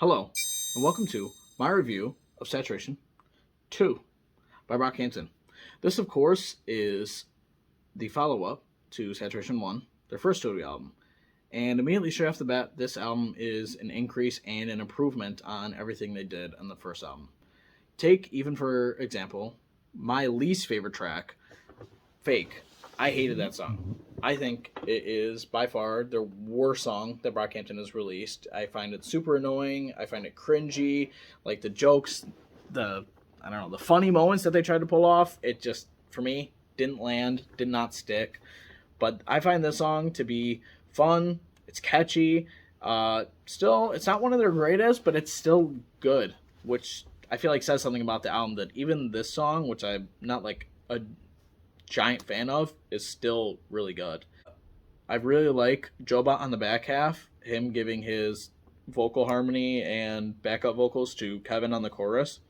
Hello, and welcome to my review of Saturation 2 by Brockhampton. This, of course, is the follow up to Saturation 1, their first studio album. And immediately straight off the bat, this album is an increase and an improvement on everything they did on the first album. Take, even for example, my least favorite track, Fake. I hated that song. I think it is by far the worst song that Brockhampton has released. I find it super annoying. I find it cringy. Like the jokes, the funny moments that they tried to pull off, it just, for me, didn't land, did not stick. But I find this song to be fun. It's catchy. Still, it's not one of their greatest, but it's still good, which I feel like says something about the album, that even this song, which I'm not like a giant fan of, is still really good. I really like Jobot on the back half, him giving his vocal harmony and backup vocals to Kevin on the chorus.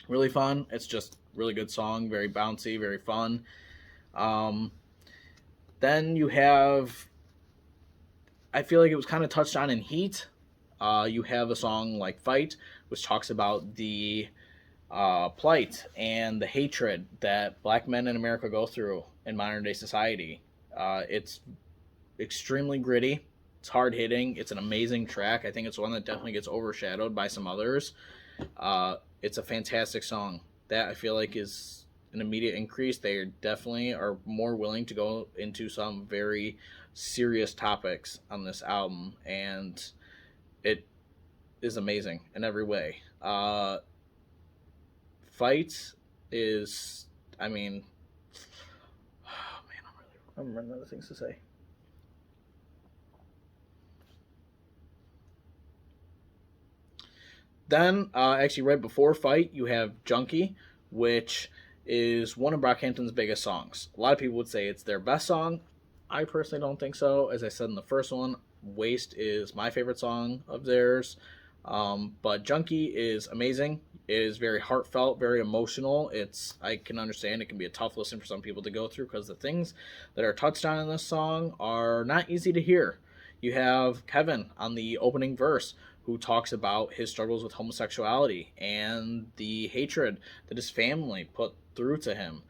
Really fun. It's just really good song, very bouncy, very fun. Um, then you have, I feel like it was kind of touched on in Heat. You have a song like Fight, which talks about the plight and the hatred that black men in America go through in modern day society. It's extremely gritty. It's hard hitting. It's an amazing track. I think it's one that definitely gets overshadowed by some others. It's a fantastic song. That I feel like is an immediate increase. They definitely are more willing to go into some very serious topics on this album, and it is amazing in every way. Fight is, I mean, oh man, I'm running out of things to say. Then, actually, right before Fight, you have Junkie, which is one of Brockhampton's biggest songs. A lot of people would say it's their best song. I personally don't think so. As I said in the first one, Waste is my favorite song of theirs. But Junkie is amazing. It is very heartfelt, very emotional. I can understand it can be a tough listen for some people to go through, because the things that are touched on in this song are not easy to hear. You have Kevin on the opening verse, who talks about his struggles with homosexuality and the hatred that his family put through to him,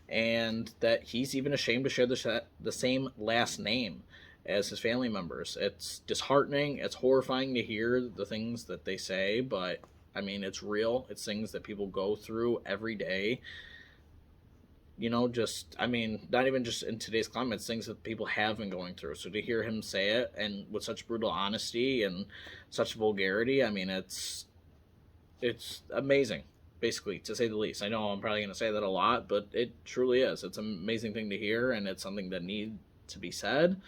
and that he's even ashamed to share the same last name as his family members. It's disheartening. It's horrifying to hear the things that they say, but I mean, it's real. It's things that people go through every day. I mean, not even just in today's climate, it's things that people have been going through. So to hear him say it, and with such brutal honesty and such vulgarity, I mean, it's amazing, basically, to say the least. I know I'm probably going to say that a lot, but it truly is. It's an amazing thing to hear, and it's something that needs to be said.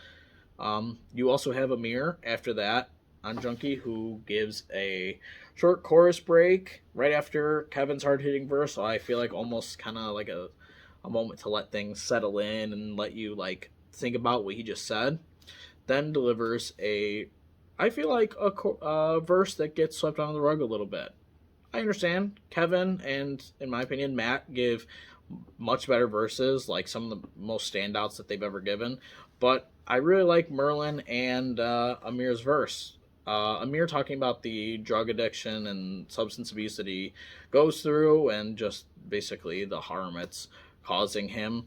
You also have Amir after that on Junkie, who gives a short chorus break right after Kevin's hard hitting verse. So I feel like almost kind of like a moment to let things settle in and let you like think about what he just said. Then delivers I feel like a verse that gets swept under the rug a little bit. I understand Kevin and, in my opinion, Matt give much better verses, like some of the most standouts that they've ever given. But I really like Merlin and Amir's verse. Amir talking about the drug addiction and substance abuse that he goes through, and just basically the harm it's causing him.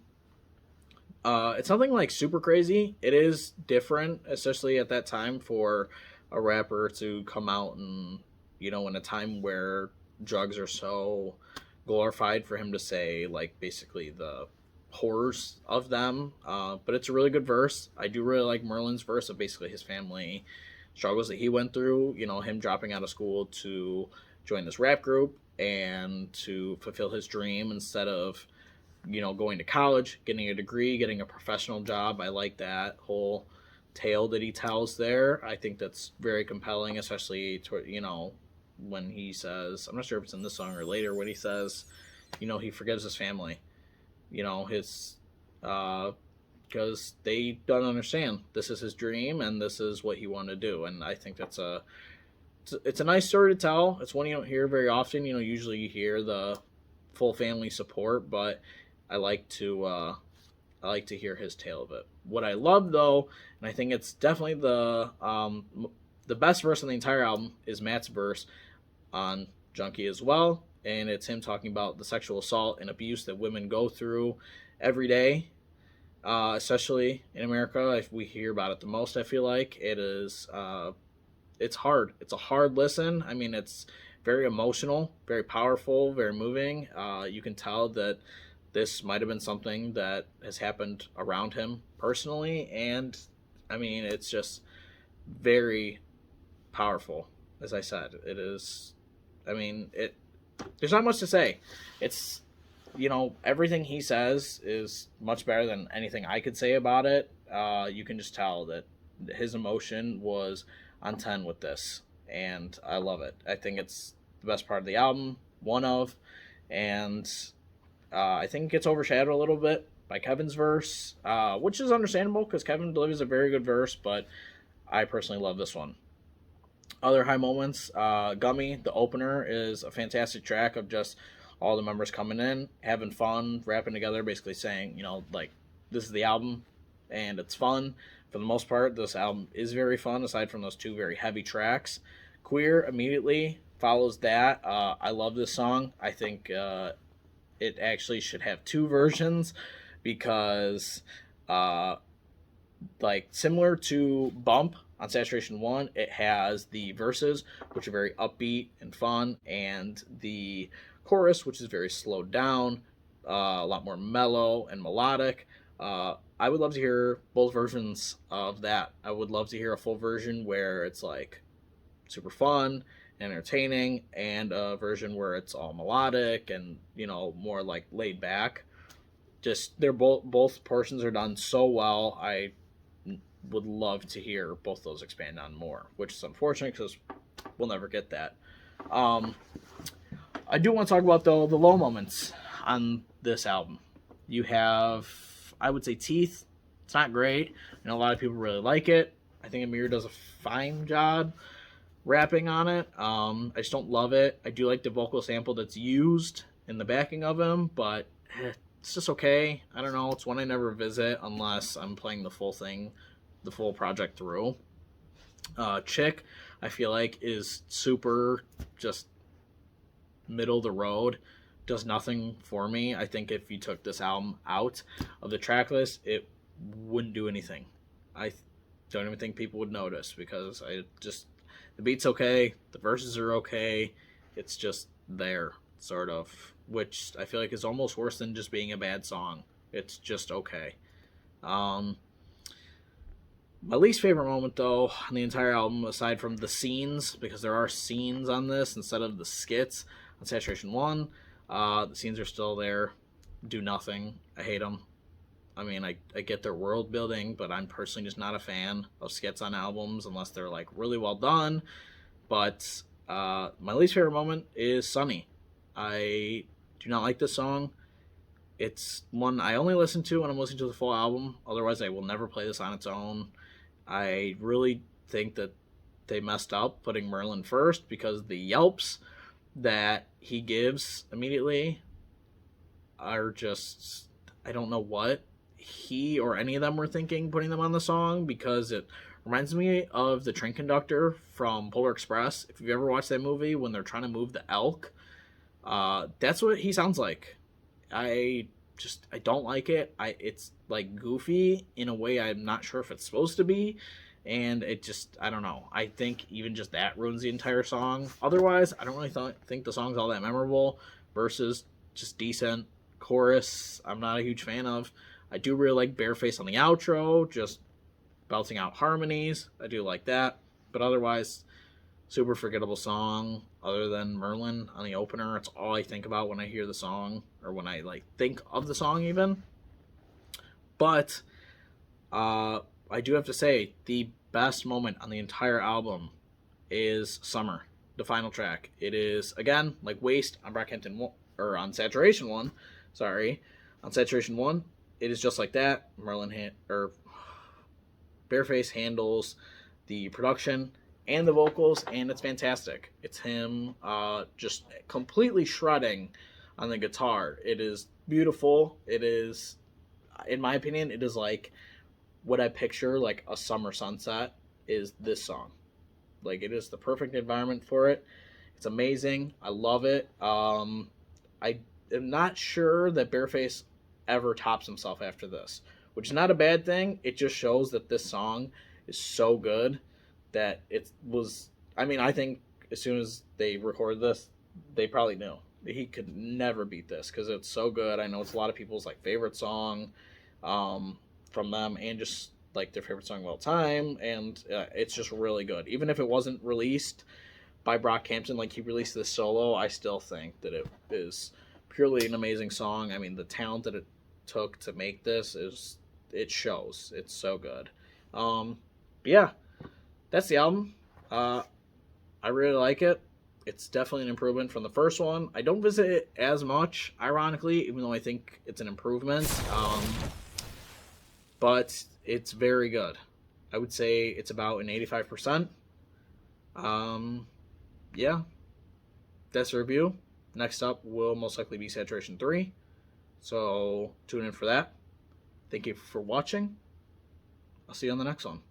It's nothing like super crazy. It is different, especially at that time, for a rapper to come out and, in a time where drugs are so glorified, for him to say, like, basically the horrors of them. But it's a really good verse. I do really like Merlin's verse of basically his family struggles that he went through, him dropping out of school to join this rap group and to fulfill his dream instead of, going to college, getting a degree, getting a professional job. I like that whole tale that he tells there. I think that's very compelling, especially when he says, I'm not sure if it's in this song or later, when he says, he forgives his family, his because they don't understand this is his dream and this is what he wanted to do. And I think it's a nice story to tell. It's one you don't hear very often. Usually you hear the full family support, but I like to hear his tale of it. What I love, though, and I think it's definitely the best verse on the entire album is Matt's verse on Junkie as well, and it's him talking about the sexual assault and abuse that women go through every day, especially in America. If we hear about it the most, I feel like it is. It's hard. It's a hard listen. I mean, it's very emotional, very powerful, very moving. You can tell that this might have been something that has happened around him personally, and I mean, it's just very powerful. As I said, it is. I mean, it. There's not much to say. It's, everything he says is much better than anything I could say about it. You can just tell that his emotion was on 10 with this, and I love it. I think it's the best part of the album, one of, and I think it gets overshadowed a little bit by Kevin's verse, which is understandable because Kevin delivers a very good verse, but I personally love this one. Other high moments, Gummy, the opener, is a fantastic track of just all the members coming in, having fun, rapping together, basically saying, this is the album, and it's fun. For the most part, this album is very fun, aside from those two very heavy tracks. Queer immediately follows that. I love this song. I think it actually should have two versions because, similar to Bump on Saturation 1, it has the verses, which are very upbeat and fun, and the chorus, which is very slowed down, a lot more mellow and melodic. I would love to hear both versions of that. I would love to hear a full version where it's super fun and entertaining, and a version where it's all melodic and more laid back. Just they're both portions are done so well. I would love to hear both those expand on more, which is unfortunate because we'll never get that. I do want to talk about though the low moments on this album. You have, I would say, Teeth. It's not great. A lot of people really like it. I think Amir does a fine job rapping on it. I just don't love it. I do like the vocal sample that's used in the backing of him, but it's just okay. I don't know. It's one I never visit unless I'm playing the full thing, the full project through. Chick, I feel like, is super just middle of the road. Does nothing for me. I think if you took this album out of the track list, it wouldn't do anything. I don't even think people would notice because the beat's okay, the verses are okay, it's just there, sort of, which I feel like is almost worse than just being a bad song. It's just okay. My least favorite moment, though, on the entire album, aside from the scenes, because there are scenes on this instead of the skits on Saturation 1, the scenes are still there, do nothing. I hate them. I mean, I get their world building, but I'm personally just not a fan of skits on albums unless they're really well done. But my least favorite moment is Sunny. I do not like this song. It's one I only listen to when I'm listening to the full album. Otherwise, I will never play this on its own. I really think that they messed up putting Merlin first because the yelps that he gives immediately are just, I don't know what he or any of them were thinking putting them on the song, because it reminds me of the train conductor from Polar Express. If you've ever watched that movie, when they're trying to move the elk, that's what he sounds like. I don't like it. It's goofy in a way I'm not sure if it's supposed to be, and I don't know. I think even just that ruins the entire song. Otherwise, I don't really think the song's all that memorable. Verses, just decent. Chorus, I'm not a huge fan of. I do really like Bareface on the outro, just belting out harmonies. I do like that. But otherwise, super forgettable song. Other than Merlin on the opener, it's all I think about when I hear the song, or when I think of the song even. But I do have to say, the best moment on the entire album is Summer, the final track. It is, again, like Waste on Brockhampton, or on Saturation 1. Sorry, on Saturation 1, it is just like that. Bareface handles the production and the vocals, and it's fantastic. It's him just completely shredding on the guitar. It is beautiful. It is, in my opinion, it is what I picture a summer sunset is this song. Like, it is the perfect environment for it. It's amazing. I love it. I am not sure that Bareface ever tops himself after this, which is not a bad thing. It just shows that this song is so good that it was. I mean, I think as soon as they recorded this, they probably knew he could never beat this because it's so good. I know it's a lot of people's like favorite song from them, and just like their favorite song of all time, and it's just really good. Even if it wasn't released by Brockhampton, like he released this solo, I still think that it is purely an amazing song. I mean, the talent that it took to make this it shows. It's so good. Yeah, that's the album. I really like it. It's definitely an improvement from the first one. I don't visit it as much, ironically, even though I think it's an improvement. But it's very good. I would say it's about an 85%. Yeah, that's the review. Next up will most likely be Saturation 3. So tune in for that. Thank you for watching. I'll see you on the next one.